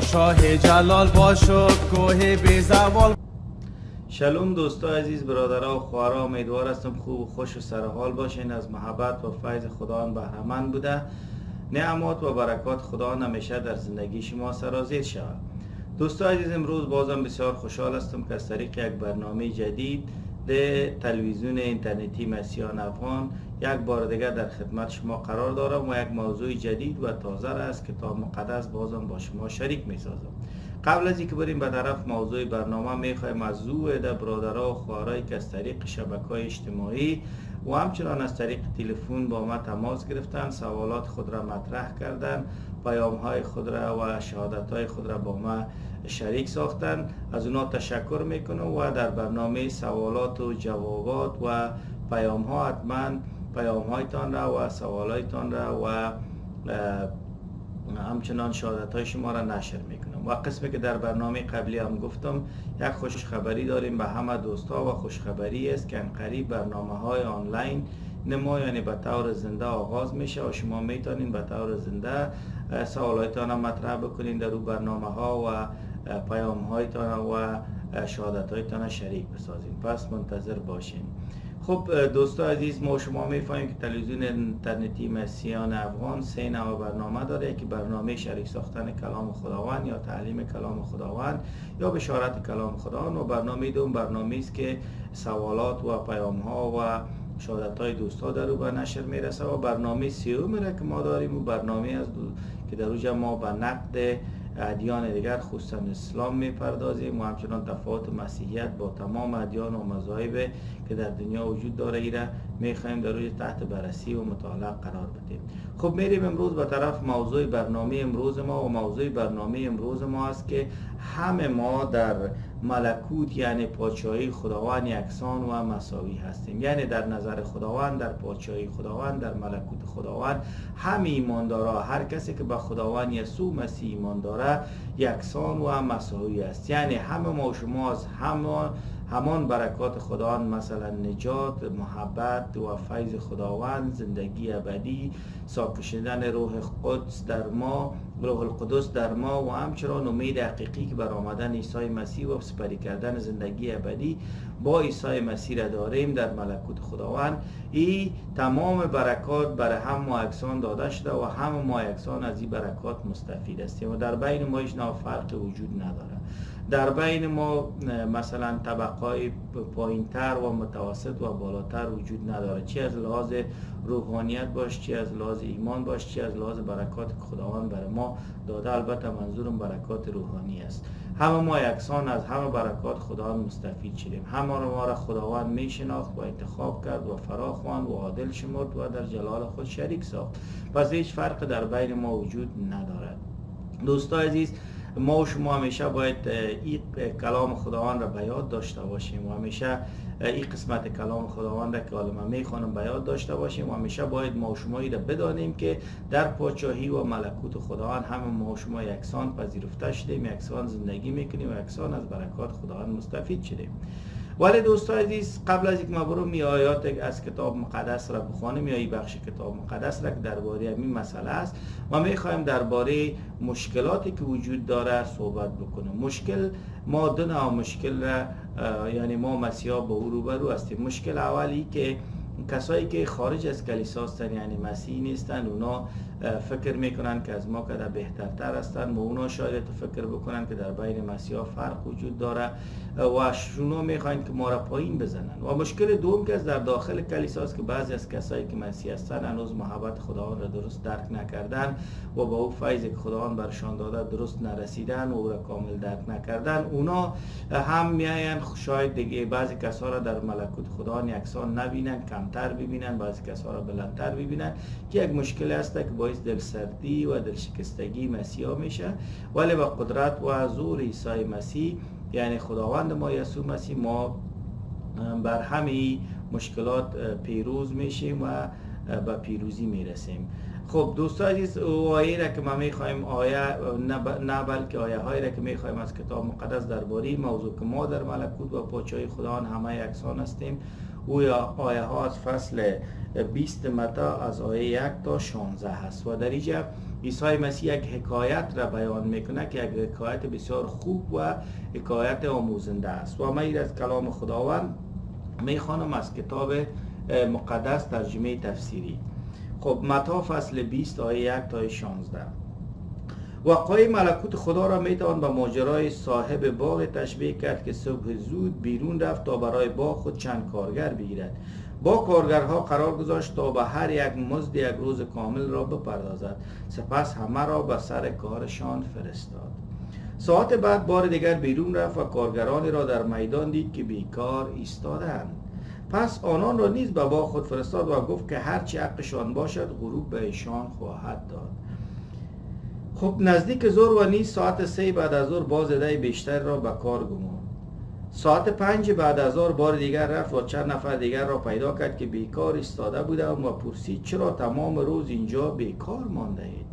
شاه جلال باشو کوه بی زوال. شلوم دوستا عزیز، برادرها و خواهرها، امیدوار هستم خوب و خوش و سرحال باشین. از محبت و فیض خداوند بهره‌مند بوده. نعمات و برکات خداوند همیشه در زندگی شما سرازیر شود. دوستا عزیز، امروز بازم بسیار خوشحال هستم که از طریق یک برنامه جدید در تلویزیون اینترنتی مسیحیان افغان یک بار دیگر در خدمت شما قرار دارم و یک موضوع جدید و تازه را از کتاب مقدس بازم با شما شریک می سازم. قبل از اینکه بریم به طرف موضوع برنامه، میخوایم از او در برادرها و خواهرایی که از طریق شبکه‌های اجتماعی و همچنان از طریق تلفن با ما تماس گرفتن، سوالات خود را مطرح کردن، پیام‌های خود را و شهادت‌های خود را با ما شریک ساختن، از اونا تشکر میکنم و در برنامه سوالات و جوابات و پیام‌ها حتما پیام‌هایتان را و سوالایتان را و همچنان شهادت‌های شما را نشر میکنم. و قسمی که در برنامه قبلی هم گفتم، یک خوشخبری داریم به همه دوستا و خوشخبری است که قریب برنامه‌های آنلاین نما، یعنی به طور زنده آغاز میشه و شما میتونین به طور زنده سوالایتان را مطرح بکنین در اون برنامه‌ها و پیام‌هایتان و شهادت‌هایتان شریک بسازین. پس منتظر باشین. خب دوستا عزیز، ما شما میفهمیم که تلویزیون اینترنتی مسیحیان افغان سه نوع برنامه داره، که برنامه شریک ساختن کلام خداوند یا تعلیم کلام خداوند یا بشارت کلام خداوند، و برنامه دوم برنامه است که سوالات و پیام ها و شهادت های دوستا در او به نشر میرسه، و برنامه سوم را که ما داریم و برنامه است که در اوجا ما به نقد ادیان دیگر خصوصا اسلام میپردازیم و همچنان تفاوت مسیحیت با تمام ادیان و مذاهب که در دنیا وجود داره ای را میخوایم در روی تحت بررسی و مطالعه قرار بدیم. خب میریم امروز به طرف موضوع برنامه امروز ما، و موضوع برنامه امروز ما است که همه ما در ملکوت یعنی پادشاهی خداوند یکسان و مساوی هستیم. یعنی در نظر خداوند، در پادشاهی خداوند، در ملکوت خداوند همه ایماندارا، هر کسی که به خداوند یسوع مسیح ایمان داره یکسان و مساوی است. یعنی همه ما و شما از همان برکات خداوند، مثلا نجات، محبت و فیض خداوند، زندگی ابدی، ساکن شدن روح القدس در ما و همچنان امید حقیقی که بر آمدن عیسی مسیح و سپری کردن زندگی ابدی با عیسی مسیح را داریم در ملکوت خداوند. این تمام برکات برای هم ما یکسان داده شده و هم ما یکسان از این برکات مستفید هستیم و در بین ما هیچ نوع فرقی وجود نداره. در بین ما مثلا طبقای پایینتر و متوسط و بالاتر وجود نداره، چی از لحاظ روحانیت باش، چی از لحاظ ایمان باش، چی از لحاظ برکات که خداوند برای ما داده. البته منظورم برکات روحانی است. همه ما یکسان از همه برکات خداوند مستفید شدیم. همه ما را خداوند می شناخت و انتخاب کرد و فراخواند و عادل شمرد و در جلال خود شریک ساخت. پس هیچ فرق در بین ما وجود ندارد. دوستا عزیز، ما و شما همیشه باید این کلام خداوند را به یاد داشته باشیم و همیشه این قسمت کلام خداوند را که حالا من میخوانم به یاد داشته باشیم و همیشه باید ما و شما را بدانیم که در پادشاهی و ملکوت خداوند همه ما و شما یکسان پذیرفته شدیم، یکسان زندگی میکنیم و یکسان از برکات خداوند مستفید شدیم. ولی دوستان عزیز، قبل از اینکه ما برم این آیات از کتاب مقدس را بخوانیم یا این بخش کتاب مقدس را که درباره این مسئله است، ما میخوایم درباره مشکلاتی که وجود داره صحبت بکنیم. مشکل، ما دو نوع مشکل را یعنی ما مسیحا با او روبرو هستیم. مشکل اولی که کسایی که خارج از کلیسا هستن یعنی مسیحی نیستن، اونا فکر میکنن که از ما که بهترتر هستن و اونا شاید فکر بکنن که در بین مسیحا فرق وجود داره و شونو میخواین که ما را پایین بزنن. و مشکل دوم که از در داخل کلیسا است که بعضی از کسایی که مسیحی هستن هنوز محبت خداوند را درست درک نکردن و با او فیضی که خداوند برشان داده درست نرسیدن و او را کامل درک نکردن. اونا هم میاین شاید دیگه بعضی کسا را در ملکوت خداوند یکسان نبینن، کمتر ببینن، بعضی کسا را بلندتر ببینن، که یک مشکل است که باعث دلسردی و دلشکستگی مسیحا میشه. ولی با قدرت و زور عیسی مسیح یعنی خداوند ما یسوع مسیح ما بر همه مشکلات پیروز میشیم و به پیروزی میرسیم. خب دوستان عزیز، آیه را که ما میخوایم نه بلکه آیه هایی را که میخوایم از کتاب مقدس درباره موضوع که ما در ملکوت و پادشاهی خداوند همه یکسان هستیم او آیه ها از فصل 20 متی از آیه 1 تا 16 هست و در اینجا عیسی مسیح یک حکایت را بیان میکنه که یک حکایت بسیار خوب و حکایت آموزنده است و من از کلام خداوند میخوانم از کتاب مقدس ترجمه تفسیری. خب متی فصل 20 آیه 1 تا 16. وقای ملکوت خدا را میتوان به ماجرای صاحب باغ تشبیه کرد که صبح زود بیرون رفت تا برای باغ خود چند کارگر بگیرد. با کارگرها قرار گذاشت تا به هر یک مزد یک روز کامل را بپردازد. سپس همه را به سر کارشان فرستاد. ساعت بعد بار دیگر بیرون رفت و کارگرانی را در میدان دید که بیکار ایستادند. پس آنان را نیز به باغ خود فرستاد و گفت که هرچی حقشان باشد غروب به ایشان خواهد داد. خب نزدیک ظهر و نیز ساعت 3 بعد از ظهر باز عده بیشتر را به کار گماند. ساعت 5 بعد از ظهر بار دیگر رفت و چند نفر دیگر را پیدا کرد که بیکار ایستاده بودند و پرسید چرا تمام روز اینجا بیکار مانده اید؟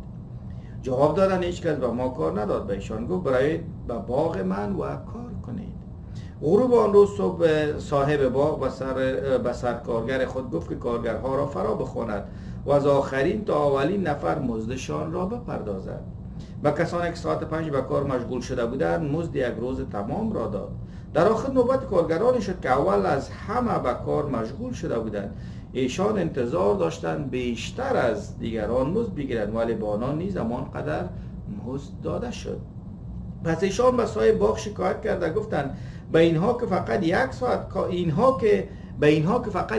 جواب دادند هیچ کس به ما کار نداد. به ایشان گفت برایید به باغ من و کار کنید. غروب آن روز صبح صاحب باغ به سرکارگر خود گفت که کارگرها را فرا بخواند و از آخرین تا اولین نفر مزدشان را بپردازد. به کسانی که ساعت 5 به کار مشغول شده بودند مزد یک روز تمام را داد. در آخر نوبت کارگرانی شد که اول از همه به کار مشغول شده بودند. ایشان انتظار داشتند بیشتر از دیگران مزد بگیرند ولی به آنان نیز همان قدر مزد داده شد. پس ایشان به صاحب باغ شکایت کرده گفتند به اینها که فقط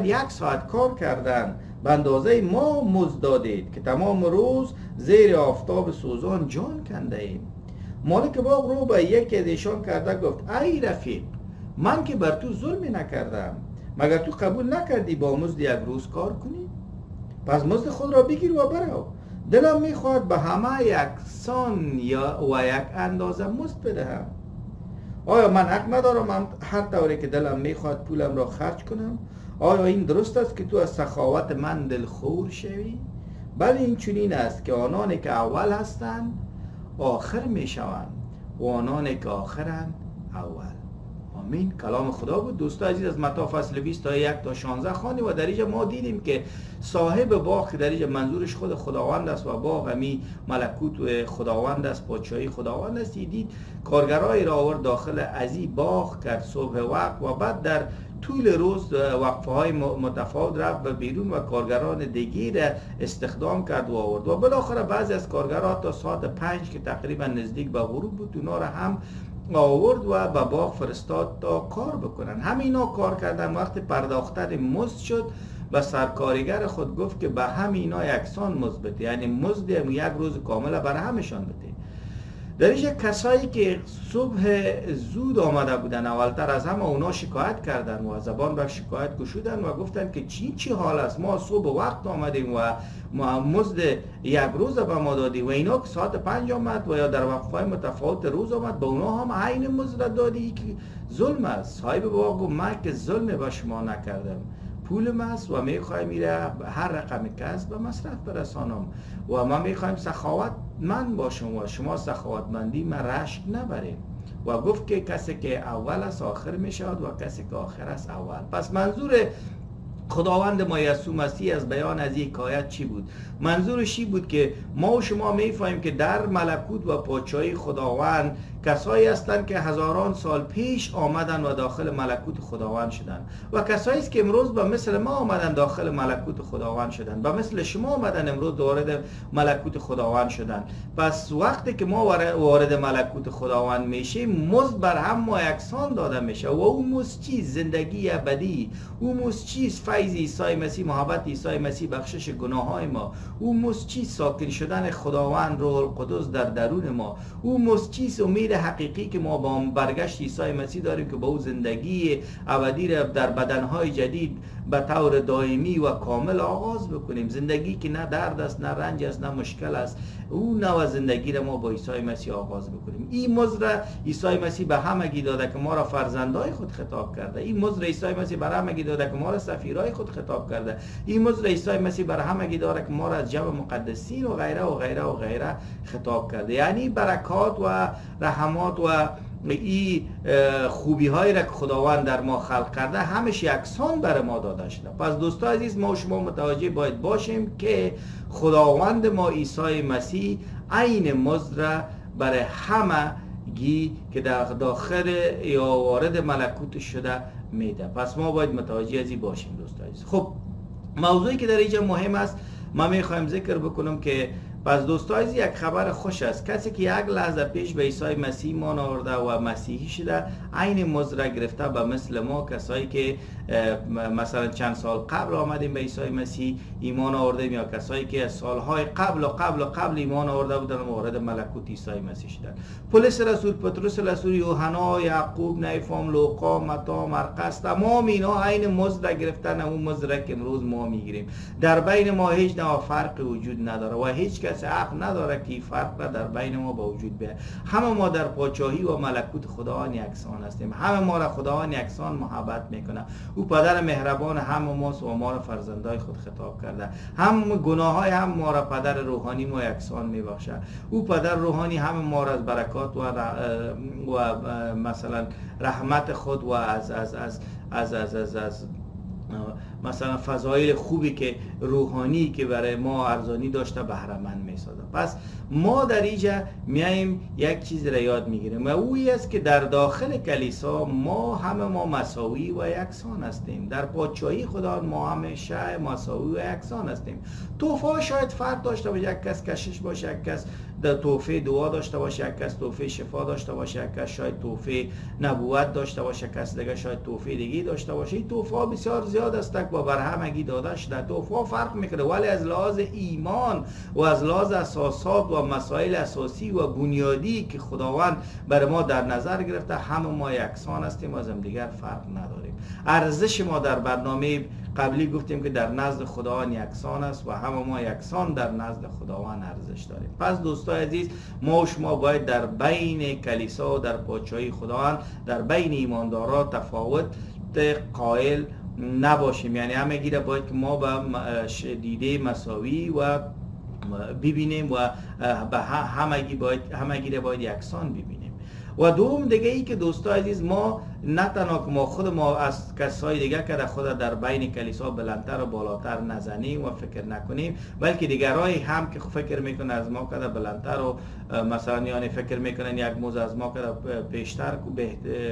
یک ساعت کار کردند به اندازه ما مزد دادید که تمام روز زیر آفتاب سوزان جان کنده ایم. مالک باغ رو به یکی از ایشان کرده گفت ای رفیق، من که بر تو ظلمی نکردم، مگر تو قبول نکردی با مزد یک روز کار کنی؟ پس مزد خود را بگیر و برو. دلم میخواهد به همه یکسان و یک اندازه مزد بدهم. آیا من حق ندارم هر طوری که دلم میخواهد پولم را خرج کنم؟ آیا این درست است که تو از سخاوت من دلخور شوی؟ بله این چنین است که آنانی که اول هستند آخر میشوند و آنانی که آخرند اول. آمین. کلام خدا بود. دوستان عزیز از متی فصل 20 تا 1 تا 16 خوانیم و در اینجا ما دیدیم که صاحب باغ که در اینجا منظورش خود خداوند است و باغ همی ملکوت خداوند است، پادشاهی خداوند است، دید کارگرای را آورد داخل ازی باغ کرد صبح وقت و بعد در طول روز وقفه های متفاوت رفت و بیرون و کارگران دیگه را استخدام کرد و آورد و بالاخره بعضی از کارگران تا ساعت 5 که تقریبا نزدیک به غروب بود اونا را هم آورد و به باغ فرستاد تا کار بکنن. همینا کار کردن. وقت پرداختن مزد شد و سرکارگر خود گفت که به همینا یکسان مزد بده، یعنی مزد یک روز کامل برای همشان بده. در اینجا کسایی که صبح زود آمده بودن اولتر از همه اونا شکایت کردن و زبان بر شکایت گشودن و گفتن که چی حال است، ما صبح وقت آمدیم و مزد یک روز به ما دادی و اینا که ساعت 5 آمد و یا در وقفهای متفاوت روز آمد به اونا هم عین مزد دادی که ظلم است. صاحب باغ گفت من که ظلم به شما نکردم، پولم است و میخوایم میره هر رقم کسب به مصرف برسانم و ما میخوایم سخاوت من باشم و شما سخاوتمندی من رشک نبریم. و گفت که کسی که اول است آخر میشود و کسی که آخر است اول. پس منظور خداوند ما یسوع مسیح از بیان از این حکایت چی بود؟ منظورش این بود که ما و شما میفهمیم که در ملکوت و پادشاهی خداوند کسایی هستند که هزاران سال پیش آمدن و داخل ملکوت خداوند شدن و کسایی است که امروز به مثل ما آمدن داخل ملکوت خداوند شدن، به مثل شما آمدن امروز وارد ملکوت خداوند شدن. پس وقتی که ما وارد ملکوت خداوند میشیم مزد بر هم ما یکسان داده میشه و اون مزد چیست؟ زندگی ابدی. اون مزد چیست؟ فیض عیسی مسیح، محبت عیسی مسیح، بخشش گناههای ما. اون مزد چیست؟ ساکن شدن خداوند روح القدس در درون ما. اون مزد چیست؟ امید حقیقی که ما با برگشت عیسی مسیح داریم که با او زندگی ابدی را در بدنهای جدید به طور دائمی و کامل آغاز بکنیم. زندگی که نه درد است، نه رنج است، نه مشکل است. اون نوع زندگی را ما با عیسی مسیح آغاز بکنیم. این مزد را عیسی مسیح به همگی داده که ما را فرزندای خود خطاب کرده. این مزد را عیسی مسیح به همگی داده که ما را سفیرای خود خطاب کرده. این مزد را عیسی مسیح به همگی داده که ما را از جمع مقدسین و غیره و غیره و غیره خطاب کرده. یعنی برکات و رحمات و این خوبی هایی را که خداوند در ما خلق کرده همش یکسان بر ما داده شده. پس دوستان عزیز، ما شما متوجه باید باشیم که خداوند ما عیسی مسیح عین مزد را برای همه گی که در داخل یا وارد ملکوت شده میده. پس ما باید متوجه از این باشیم دوستان عزیز. خب موضوعی که در اینجا مهم است ما میخوایم ذکر بکنم که پس دوستان عزیز یک خبر خوش است. کسی که یک لحظه پیش به عیسی مسیح ایمان آورده و مسیحی شده عین مزد را گرفته به مثل ما کسایی که مثلا چند سال قبل آمدیم به عیسی مسیح ایمان آوردیم یا کسایی که سالهای قبل ایمان آورده بودن و وارد ملکوت عیسی مسیح شدن. پولس رسول، پطرس رسول، یوحنا، یعقوب، نیفام، لوقا، متی، مرقس، تمام اینا عین مزد را گرفتن، اون مزد را که امروز ما میگیریم. در بین ما هیچ نوع فرقی وجود نداره و هیچ کس حق نداره که فرق را در بین ما به وجود بیاره. همه ما در پادشاهی و ملکوت خداوند یکسان هستیم. همه ما را خداوند یکسان محبت میکنه. او پدر مهربان همه ماست و ما را فرزندای خود خطاب کرده. هم گناههای هم ما را پدر روحانی ما یکسان میبخشه. او پدر روحانی همه ما را از برکات و مثلا رحمت خود و از مثلا فضایل خوبی که روحانی که برای ما ارزانی داشته بهره مند میسازه. پس ما در اینجا میایم یک چیز را یاد میگیریم و اویی است که در داخل کلیسا همه ما مساوی و یکسان هستیم. در پادشاهی خدا ما همیشه مساوی و یکسان هستیم. توفه شاید فرق داشته باشه، یک کس کشش باشه، یک کس توفه دعا داشته باشه، یک کس توفه شفا داشته باشه، یک کس شاید توفه نبوت داشته باشه، کس دیگه شاید توفه دیگه داشته باشه. این توفه بسیار زیاد است که با برهمگی داده شده. توفه فرق میکنه، ولی از لحاظ ایمان و از لحاظ اساسات و مسائل اساسی و بنیادی که خداوند بر ما در نظر گرفته همه ما یکسان هستیم و از هم دیگر فرق نداریم. ارزش ما در برنامه قبلی گفتیم که در نزد خداوند یکسان است و همه ما یکسان در نزد خداوند ارزش داریم. پس دوستان عزیز، ما و شما باید در بین کلیسا و در پادشاهی خداوند در بین ایمانداران تفاوت قائل نباشیم. یعنی همگی را باید که ما به دیده مساوی و ببینیم و به همگی را باید یکسان ببینیم. و دوم دیگه ای که دوستان عزیز، ما نه تنها که ما خود ما از کسای دیگه که خود در بین کلیسا بلندتر و بالاتر نزنیم و فکر نکنیم، بلکه دیگرای هم که فکر میکنن از ما که بلندتر و مثلا یعنی فکر میکنن یک موز از ما که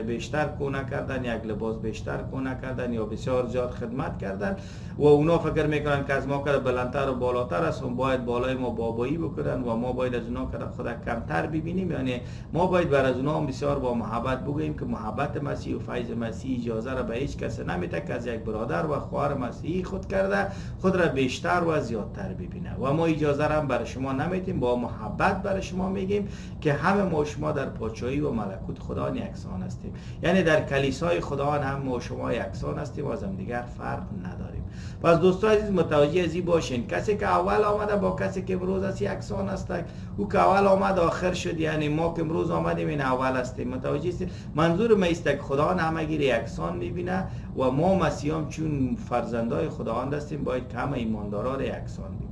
بیشتر کونه کردن، یک لباس بیشتر کونه کردن یا بسیار زیاد خدمت کردن و اونا فکر میکنن که از ما که بلندتر و بالاتر است و باید بالای ما بابایی بکنن و ما باید از اونا که خود کمتر ببینیم. یعنی ما باید بر از اونا بسیار با محبت بگوییم که محبت مسیح و فیض مسیح اجازه را به هیچ کس نمیده که از یک برادر و خواهر مسیحی خود کرده خود را بیشتر و زیادتر ببینه و ما اجازه را هم برای شما نمیدیم. با محبت برای شما میگیم که همه ما شما در پادشاهی و ملکوت خدا یکسان هستیم. یعنی در کلیسای خداوند هم ما شما یکسان هستیم و از هم دیگر فرق نداریم. پس دوستان عزیز متوجه ازی باشین، کسی که اول آمده با کسی که امروز است یکسان است. او که اول آمد آخر شد، یعنی ما که امروز آمدیم این اول هستیم. متوجه هستید؟ منظور ما است که خداوند همگی را یکسان میبینه و ما مسیحیان چون فرزندای خداوند هستیم باید که همه ایماندارا را یکسان ببینیم.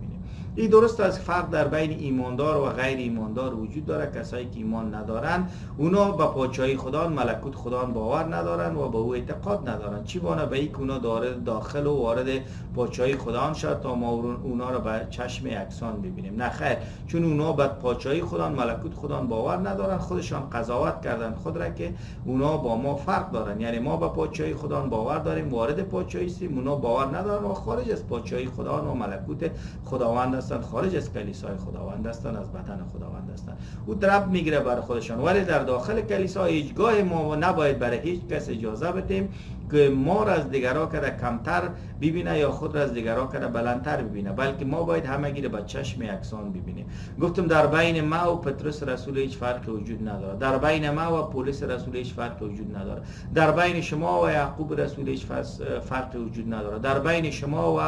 این درست است، فرق در بین ایماندار و غیر ایماندار وجود داره. کسایی که ایمان ندارن اونا به پادشاهی خدا ملکوت خدا باور ندارن و به او اعتقاد ندارن. چی بانه به این که اونا داخل و وارد پادشاهی خدا شد تا ما اونا را به چشم یکسان ببینیم؟ نه خیر، چون اونا به پادشاهی خدا ملکوت خدا باور ندارن، خودشان قضاوت کردن خود را که اونا با ما فرق دارن. یعنی ما به پادشاهی خدا باور داریم، وارد پادشاهی هستیم، اونا باور ندارن و خارج از پادشاهی خدا و ملکوت خداوند هستند، خارج از کلیسای خداوند هستند، از بدن خداوند هستند. او درب میگیره برای خودشان. ولی در داخل کلیسا هیچگاه ما نباید برای هیچ کس اجازه بدیم که ما را از دیگرها کرده کمتر ببینه یا خود را از دیگرها کرده بلندتر ببینه، بلکه ما باید همگی را به چشم یکسان ببینیم. گفتم در بین ما و پطرس رسول هیچ فرقی وجود نداره، در بین ما و پولس رسول هیچ فرقی وجود نداره، در بین شما و یعقوب رسول هیچ فرقی وجود نداره، در بین شما و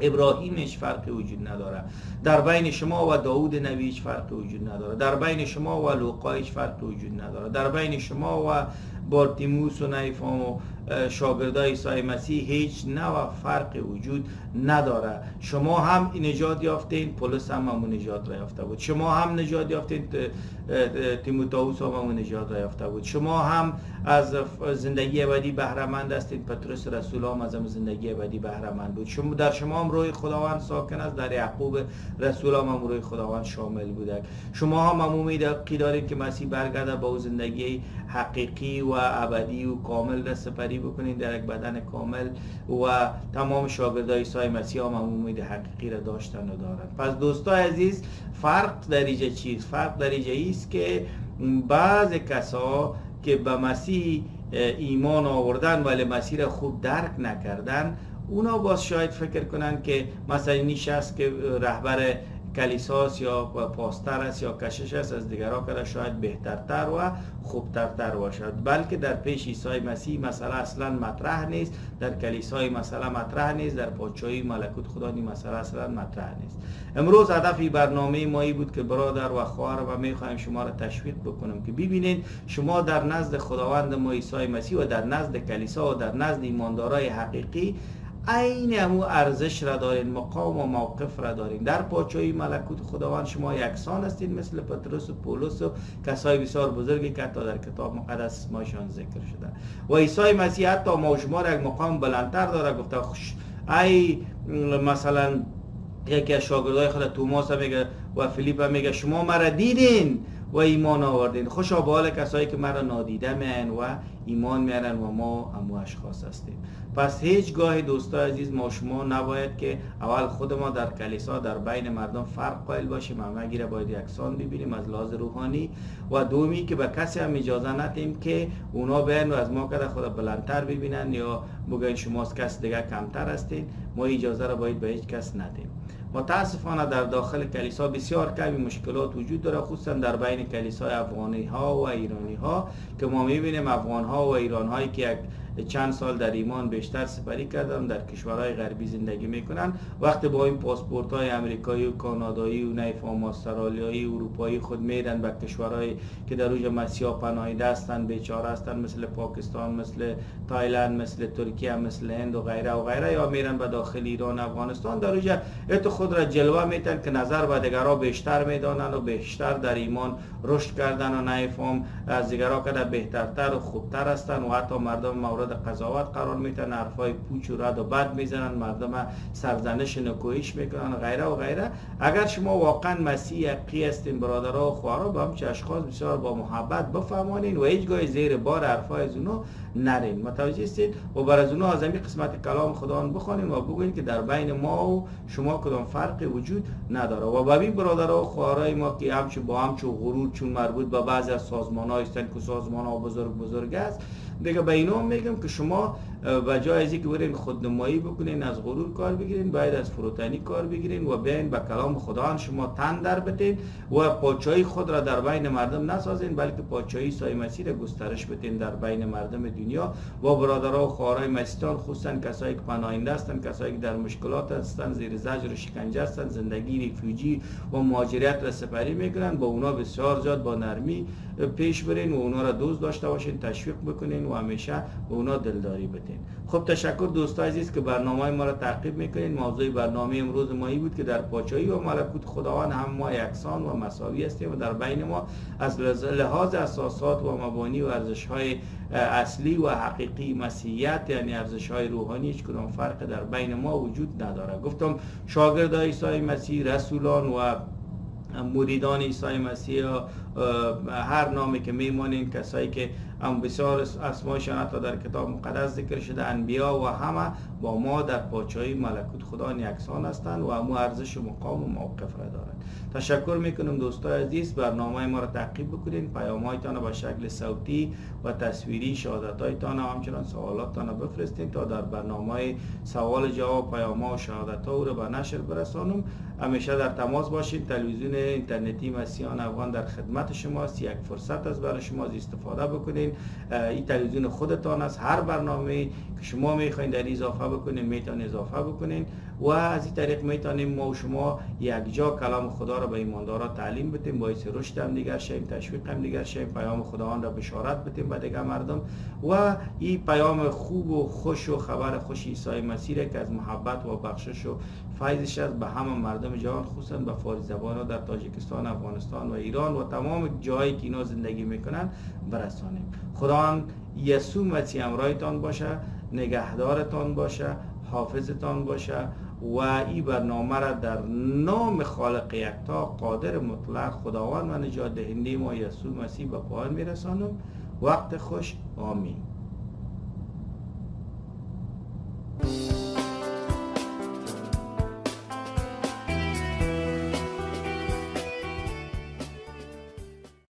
ابراهیم هیچ فرقی وجود نداره، در بین شما و داوود نبی هیچ فرقی وجود نداره، در بین شما و لوقا هیچ فرقی وجود نداره، در بین شما و بارتیموس و نیفام و شاگردای عیسی مسیح هیچ نوع فرق وجود نداره. شما هم نجات یافتین، پولس هم همون نجات را یافته بود. شما هم نجات یافتین، تیموتائوس هم همون نجات را یافته بود. شما هم از زندگی ابدی بهره مند هستین، پتروس رسول هم از زندگی ابدی بهره مند بود. شما در شما هم روح خداوند ساکن است، در یعقوب رسول هم روح خداوند شامل بوده. شما هم امید دارید که مسیح برگرده با زندگی حقیقی و ابدی و کامل را سپری بکنید در یک بدن کامل، و تمام شاگردای عیسی مسیح هم امید حقیقی را داشتن و دارند. پس دوستای عزیز، فرق در اینجا چیست؟ فرق در اینجا است که بعض کسا که به مسیح ایمان آوردن ولی مسیح را خوب درک نکردن، اونا باز شاید فکر کنن که مثلا این شخص که رهبر کلیساست یا پاستر است یا کشش است از دیگرها که شاید بهترتر و خوبترتر باشد، بلکه در پیش عیسی مسیح مسئله اصلا مطرح نیست، در کلیسای مسئله مطرح نیست، در پادشاهی ملکوت خدا این مسئله اصلا مطرح نیست. امروز هدف برنامه ما این بود که برادر و خواهر و میخوایم شما را تشویق بکنم که ببینید شما در نزد خداوند ما عیسی مسیح و در نزد کلیسا و در نزد ایماندارای حقیقی عین همون ارزش را دارین، مقام و موقف را دارین. در پادشاهی ملکوت خداوند شما یکسان هستین، مثل پتروس و پولس و کسای بسیار بزرگی که حتی در کتاب مقدس اسمشان ذکر شده. و عیسی مسیح حتی ما شما را یک مقام بلندتر داره. گفته ای مثلا یکی از شاگردای خود توماس میگه و فیلیپ میگه شما مرا دیدین و ایمان آوردین. خوشا به حال کسایی که مرا نادیده میان و ایمان میارن و ما همو اشخاص هستیم. پس هیچگاه دوستای عزیز ما شما نباید که اول خود ما در کلیسا در بین مردم فرق قائل باشیم، همگی را باید یکسان ببینیم از لحاظ روحانی، و دومی که به کسی هم اجازه ندیم که اونا بیان و از ما که خود بلندتر ببینن یا بگن شما از کس دیگه کمتر هستین. ما اجازه را باید به هیچ کس ندیم. متاسفانه در داخل کلیسا بسیار کمی مشکلات وجود داره، خصوصا در بین کلیسای افغانی ها و ایرانی ها که ما میبینیم افغان ها و ایران هایی که چند سال در ایمان بیشتر سپری کردن در کشورهای غربی زندگی میکنن، وقتی با این پاسپورت های امریکایی و کانادایی و نیفام استرالیایی و اروپایی خود میرن به کشورهایی که در اوج مسیحا پناهیده هستن، بیچاره هستن، مثل پاکستان، مثل تایلند، مثل ترکیه، مثل هند و غیره و غیره، یا میرن به داخل ایران، افغانستان، در اوج خود را جلوه میتن که نظر به دیگرها بیشتر میدانن و بیشتر در ایمان رشد کردن و نیفام از دیگرها که بهترتر و خوبتر هستن، و حتی مردم مورد قضاوت قرار میتن، حرفای پوچ و رد و بد میزنن، مردم سرزنش نکوهش میکنن و غیره و غیره. اگر شما واقعا مسیح حقیقی هستین برادرها و خواهرها، به همچه اشخاص بسیار با محبت بفهمانین و هیچگاه زیر بار حرفای از اونو نرین. متوجه هستید؟ و بر از اونها از این قسمت کلام خداوند بخوانیم و بگوییم که در بین ما و شما کدام فرقی وجود نداره. و ببین برادرها و خواهرای ما که همچون با همچون غرور چون مربوط به بعضی از سازمان‌ها هستند که سازمان‌ها بزرگ است، دیگه به اینا میگم که شما به جای از اینکه برین خودنمایی بکنین، از غرور کار بگیرین، باید از فروتنی کار بگیرین و بیاین به کلام خداوند شما تن در بدین و پادشاهی خود را در بین مردم نسازین، بلکه پادشاهی عیسی مسیح را گسترش بدین در بین مردم دنیا. و برادرها و خواهرای مسیحیان، خصوصا کسایی که پناهنده هستند، کسایی که در مشکلات هستند، زیر زجر و شکنجه هستند، زندگی ریفیوجی و مهاجرت را سپری میکنن، با اونا بسیار زیاد با نرمی پیش برین و اونا را دوست داشته باشین، تشویق بکنین و همیشه به اونا دلداری بدین. خب تشکر دوستای عزیز که برنامه ما را تعقیب میکنین. موضوع برنامه امروز ما این بود که در پادشاهی و ملکوت خداوند هم ما یکسان و مساوی هستیم و در بین ما از لحاظ اساسات و مبانی و ارزش‌های اصلی و حقیقی مسیحیت، یعنی ارزش‌های روحانی، هیچ کدام فرق در بین ما وجود نداره. گفتم شاگردای عیسی مسیح، رسولان و مریدان عیسی مسیح، هر نامی که میمانین، کسایی که هم بسیار اسمایشان حتی در کتاب مقدس ذکر شده، انبیا و همه با ما در پادشاهی ملکوت خدا یکسان هستند و همو ارزش و مقام و موقف را دارند. تشکر میکنم دوستای عزیز، برنامه ما را تعقیب بکنین، پیام‌هایتان را به شکل صوتی و تصویری، شهادت‌هایتان و همچنان سوالاتتان را بفرستین تا در برنامه سوال جواب پیام‌ها و شهادت‌ها را به نشر برسانم. همیشه در تماس باشین. تلویزیون اینترنتی مسیحیان افغان در خدمت شماست. یک فرصت است برای شما استفاده بکنین بکنین. این تلویزیون خودتان است، هر برنامه که شما میخواین در اضافه بکنین میتونین اضافه بکنین و از این طریق میتونیم ما و شما یک جا کلام خدا را به ایماندارا تعلیم بدیم، باعث رشد هم دیگر شیم، تشویق هم دیگر شیم، پیام خداوند را بشارت بدیم به دیگر مردم و این پیام خوب و خوش و خبر خوش عیسی مسیح که از محبت و بخشش و فیضش است به همه مردم جهان، خصوصا به فارسی زبان‌ها در تاجیکستان، افغانستان و ایران و تمام جایی که اینا زندگی میکنن برسانیم. خداوند یسوع مسیح همراهتان باشه، نگهدارتان باشه، حافظتان باشه و این برنامه را در نام خالق یکتا قادر مطلق خداوند و نجات دهنده ما یسوع مسیح به پایان میرسانم. وقت خوش. آمین.